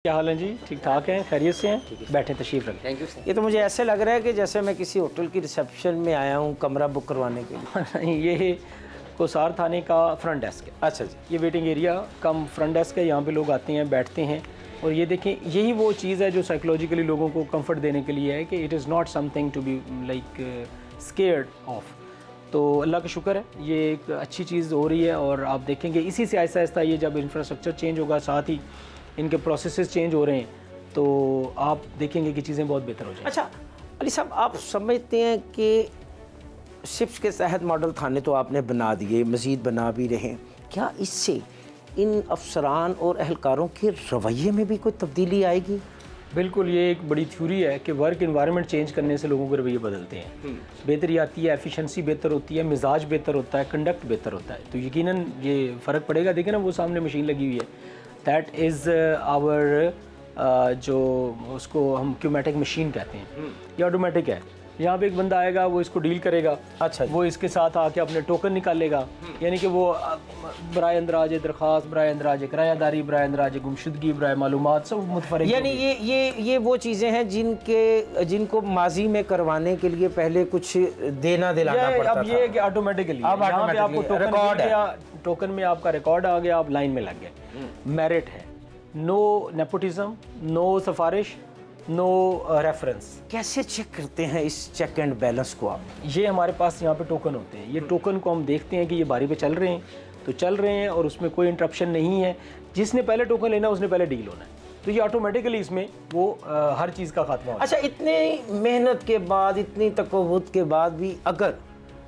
क्या हाल है जी? ठीक ठाक हैं, खैरियत से हैं? बैठे, तशरीफ़ रखें। Thank you sir. ये तो मुझे ऐसे लग रहा है कि जैसे मैं किसी होटल की रिसेप्शन में आया हूँ कमरा बुक करवाने के लिए। नहीं, ये कोसार थाने का फ्रंट डेस्क है। अच्छा जी। ये वेटिंग एरिया कम फ्रंट डेस्क है, यहाँ पे लोग आते हैं, बैठते हैं। और ये देखें, यही वो चीज़ है जो साइकोलॉजिकली लोगों को कंफर्ट देने के लिए है कि it is not something to be like scared of. तो अल्लाह का शुक्र है, ये एक अच्छी चीज़ हो रही है। और आप देखेंगे इसी से आहिस्ता आहिस्ता ये जब इंफ्रास्ट्रक्चर चेंज होगा, साथ ही इनके प्रोसेसेस चेंज हो रहे हैं, तो आप देखेंगे कि चीज़ें बहुत बेहतर हो जाएंगी। अच्छा अली साहब, आप समझते हैं कि शिप्स के तहत मॉडल थाने तो आपने बना दिए, मज़ीद बना भी रहे, क्या इससे इन अफसरान और एहलकारों के रवैये में भी कोई तब्दीली आएगी? बिल्कुल, ये एक बड़ी थ्योरी है कि वर्क इन्वायरमेंट चेंज करने से लोगों के रवैये बदलते हैं, बेहतरी आती है, एफिशिएंसी बेहतर होती है, मिजाज बेहतर होता है, कंडक्ट बेहतर होता है। तो यकीनन ये फ़र्क पड़ेगा। देखिए ना, वो सामने मशीन लगी हुई है, दैट इज़ आवर जो उसको हम क्यूमेटिक मशीन कहते हैं, ये ऑटोमेटिक है। यहाँ पे एक बंदा आएगा, वो इसको डील करेगा। अच्छा, वो इसके साथ आके अपने टोकन निकालेगा, यानी कि वो बराए अंदराज दरख्वास्त, बराए अंदराज किरायादारी, बराए अंदराज गुमशुदगी, बराए मालूमात, सब मुतफरिक। यानी ये वो चीज़ें हैं जिनको माजी में करवाने के लिए पहले कुछ देना दिलाना पड़ता था। अब ये कि ऑटोमेटिकली यहाँ पे आपको टोकन में आपका रिकॉर्ड आ गया, आप लाइन में लग गए। मेरिट है, नो नेपोटिज्म, नो सिफारिश, नो रेफरेंस। कैसे चेक करते हैं इस चेक एंड बैलेंस को आप? ये हमारे पास यहाँ पे टोकन होते हैं, ये टोकन को हम देखते हैं कि ये बारी पे चल रहे हैं तो चल रहे हैं और उसमें कोई इंटरप्शन नहीं है। जिसने पहले टोकन लेना उसने पहले डील होना है, तो ये ऑटोमेटिकली इसमें वो हर चीज़ का खात्मा होता है। अच्छा, इतनी मेहनत के बाद, इतनी तकव्वुत के बाद भी अगर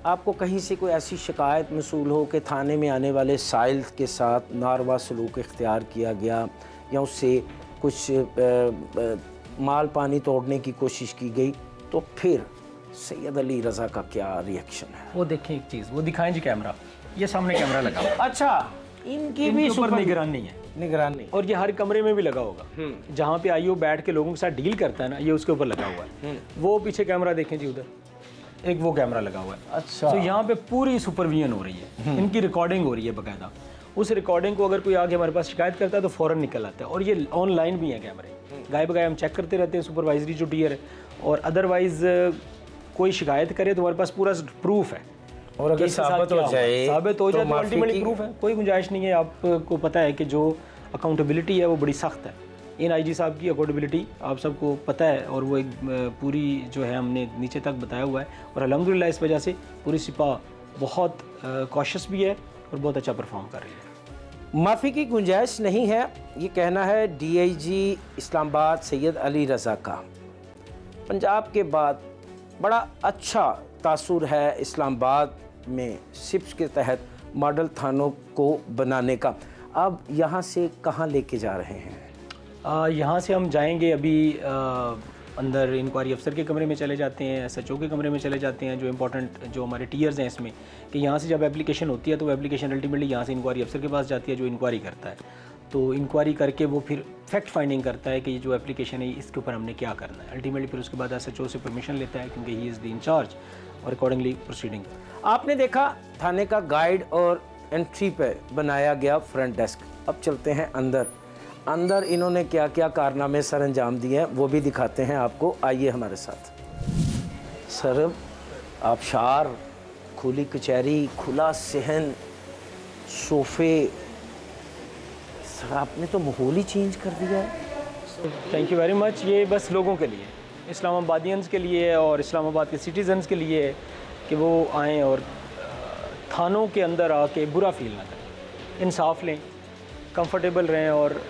आपको कहीं से कोई ऐसी शिकायत मसूल हो कि थाने में आने वाले साइल के साथ नारवा सलूक इख्तियार किया गया या उससे कुछ माल पानी तोड़ने की कोशिश की गई, तो फिर सैयद अली रज़ा का क्या रिएक्शन है? वो देखें एक चीज़, वो दिखाएं जी कैमरा, ये सामने कैमरा लगा। अच्छा, इनकी भी ऊपर निगरानी है, निगरानी, और ये हर कमरे में भी लगा होगा। जहाँ पे आईओ बैठ के लोगों के साथ डील करता है ना, ये उसके ऊपर लगा हुआ है। वो पीछे कैमरा देखें जी, उधर एक वो कैमरा लगा हुआ है। अच्छा, तो यहाँ पे पूरी सुपरविजन हो रही है, इनकी रिकॉर्डिंग हो रही है बाकायदा। उस रिकॉर्डिंग को अगर कोई आगे हमारे पास शिकायत करता है तो फ़ौरन निकल आता है। और ये ऑनलाइन भी हैं कैमरे, गाय बगाए हम चेक करते रहते हैं, सुपरवाइजरी जो टीयर है। और अदरवाइज़ कोई शिकायत करे तो हमारे पास पूरा प्रूफ है, और अगर साबित हो जाए तो अल्टीमेटली प्रूफ है, कोई गुंजाइश नहीं है। आपको पता है कि जो अकाउंटेबिलिटी है वो बड़ी सख्त है। इन आईजी साहब की अकाउंटेबिलिटी आप सबको पता है, और वो एक पूरी जो है हमने नीचे तक बताया हुआ है। और अल्हम्दुलिल्लाह इस वजह से पूरी सिपा बहुत कॉशियस भी है और बहुत अच्छा परफॉर्म कर रही है। माफ़ी की गुंजाइश नहीं है, ये कहना है डीआईजी इस्लामाबाद सैयद अली रज़ा का। पंजाब के बाद बड़ा अच्छा तासुर है इस्लामाबाद में शिप्स के तहत मॉडल थानों को बनाने का। अब यहाँ से कहाँ लेके जा रहे हैं? यहाँ से हम जाएंगे अभी अंदर इंक्वायरी अफसर के कमरे में चले जाते हैं, SHO के कमरे में चले जाते हैं, जो इंपॉर्टेंट जो हमारे टीयर्स हैं इसमें, कि यहाँ से जब एप्लीकेशन होती है तो वो एप्लीकेशन अल्टीमेटली यहाँ से इंक्वायरी अफसर के पास जाती है, जो इंक्वायरी करता है। तो इंक्वायरी करके वो फिर फैक्ट फाइंडिंग करता है कि ये जो एप्लीकेशन है इसके ऊपर हमने क्या करना है। अल्टीमेटली फिर उसके बाद SHO से परमिशन लेता है, क्योंकि ही इज़ द इंचार्ज, और अकॉर्डिंगली प्रोसीडिंग। आपने देखा थाने का गाइड और एंट्री पे बनाया गया फ्रंट डेस्क। अब चलते हैं अंदर इन्होंने क्या क्या कारनामे सर अंजाम दिए हैं वो भी दिखाते हैं आपको। आइए हमारे साथ। सर, आबशार, खुली कचहरी, खुला सहन, सोफ़े, सर आपने तो माहौल ही चेंज कर दिया है। Thank you very much. ये बस लोगों के लिए, इस्लामाबादियंस के लिए और इस्लामाबाद के सिटीज़न्स के लिए है कि वो आएँ और थानों के अंदर आके बुरा फील ना करें, इंसाफ लें, कंफर्टेबल रहें, और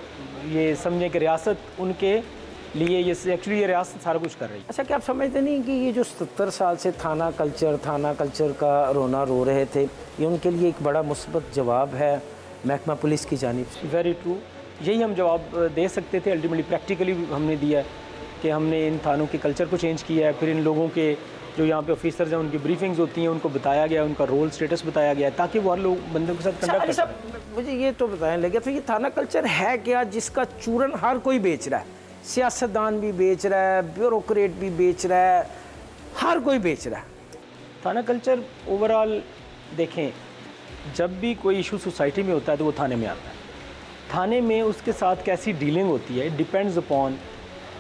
ये समझें कि रियासत उनके लिए ये एक्चुअली ये रियासत सारा कुछ कर रही है। अच्छा, क्या आप समझते नहीं कि ये जो 70 साल से थाना कल्चर का रोना रो रहे थे, ये उनके लिए एक बड़ा मुस्बत जवाब है महकमा पुलिस की जानिब से? वेरी ट्रू, यही हम जवाब दे सकते थे। अल्टीमेटली प्रैक्टिकली हमने दिया है कि हमने इन थानों के कल्चर को चेंज किया है। फिर इन लोगों के जो यहाँ पे ऑफिसर्स हैं उनकी ब्रीफिंग्स होती हैं, उनको बताया गया, उनका रोल स्टेटस बताया गया, ताकि वो हर लोग बंदों के साथ कंडक्ट कर सकें। मुझे ये तो बताएं लगे, तो ये थाना कल्चर है क्या जिसका चूरन हर कोई बेच रहा है? सियासतदान भी बेच रहा है, ब्यूरोक्रेट भी बेच रहा है, हर कोई बेच रहा है। थाना कल्चर ओवरऑल देखें, जब भी कोई इशू सोसाइटी में होता है तो वो थाने में आता है। थाने में उसके साथ कैसी डीलिंग होती है डिपेंड्स अपॉन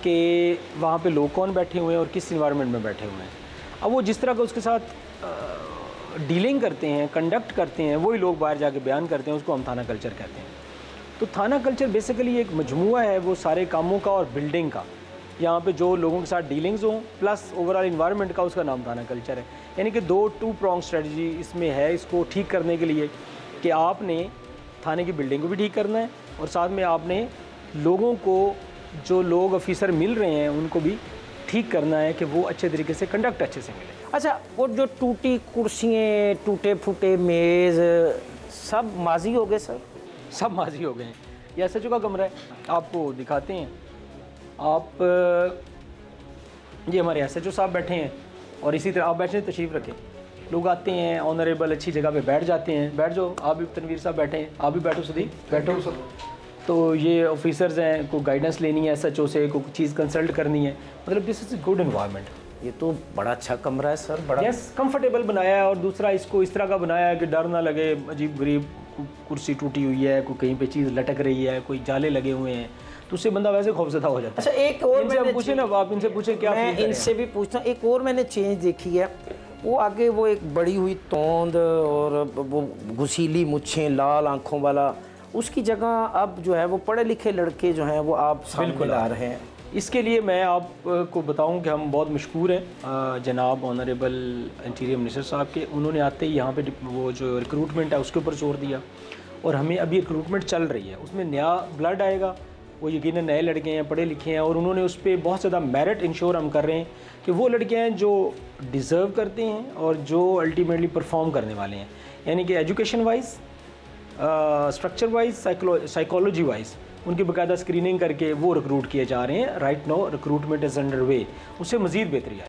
कि वहाँ पे लोग कौन बैठे हुए हैं और किस इन्वायरमेंट में बैठे हुए हैं। अब वो जिस तरह का उसके साथ डीलिंग करते हैं, कंडक्ट करते हैं, वही लोग बाहर जाके बयान करते हैं, उसको हम थाना कल्चर कहते हैं। तो थाना कल्चर बेसिकली एक मजमुआ है वो सारे कामों का और बिल्डिंग का, यहाँ पे जो लोगों के साथ डीलिंग्स हों प्लस ओवरऑल इन्वायरमेंट का, उसका नाम थाना कल्चर है। यानी कि टू प्रॉन्ग स्ट्रेटजी इसमें है इसको ठीक करने के लिए कि आपने थाने की बिल्डिंग को भी ठीक करना है और साथ में आपने लोगों को, जो लोग ऑफिसर मिल रहे हैं उनको भी ठीक करना है कि वो अच्छे तरीके से कंडक्ट अच्छे से मिले। अच्छा, वो जो टूटी कुर्सियाँ, टूटे फूटे मेज़, सब माजी हो गए सर? सब माजी हो गए हैं। ये SHO का कमरा है, आपको दिखाते हैं। आप ये हमारे SHO साहब बैठे हैं और इसी तरह आप बैठे, तशरीफ़ रखें। लोग आते हैं ऑनरेबल अच्छी जगह पे बैठ जाते हैं। बैठ जाओ, आप भी तनवीर साहब बैठे हैं, आप भी बैठो सदीक, बैठो। तो ये ऑफिसर्स हैं, को गाइडेंस लेनी है SHO से, को चीज़ कंसल्ट करनी है, मतलब दिस इज़ गुड इन्वायरमेंट। ये तो बड़ा अच्छा कमरा है सर, बड़ा यस कंफर्टेबल बनाया है। और दूसरा इसको इस तरह का बनाया है कि डर ना लगे, अजीब गरीब कुर्सी टूटी हुई है, कोई कहीं पे चीज़ लटक रही है, कोई जाले लगे हुए हैं, तो उससे बंदा वैसे खौफजदा हो जाता है। अच्छा, एक और मैंने पूछे ना, आप इनसे पूछे क्या, मैं इनसे भी पूछता हूँ। एक और मैंने चेंज देखी है, वो आगे वो एक बड़ी हुई तोंद और वो घुसीली मुच्छें, लाल आंखों वाला, उसकी जगह अब जो है वो पढ़े लिखे लड़के जो हैं वो आप सामने ला रहे हैं। इसके लिए मैं आपको बताऊं कि हम बहुत मशहूर हैं जनाब ऑनरेबल इंटीरियर मिनिस्टर साहब के। उन्होंने आते ही यहाँ पे वो जो रिक्रूटमेंट है उसके ऊपर जोर दिया और हमें अभी रिक्रूटमेंट चल रही है, उसमें नया ब्लड आएगा, वो यकीनन नए लड़के हैं, पढ़े लिखे हैं, और उन्होंने उस पर बहुत ज़्यादा मेरिट इंश्योर हम कर रहे हैं कि वो लड़के हैं जो डिज़र्व करते हैं और जो अल्टीमेटली परफॉर्म करने वाले हैं। यानी कि education wise, structure wise, psychology wise उनकी बाकायदा स्क्रीनिंग करके वो रिक्रूट किए जा रहे हैं। Right now recruitment is under way, उससे मज़ीद बेहतरी आएगी।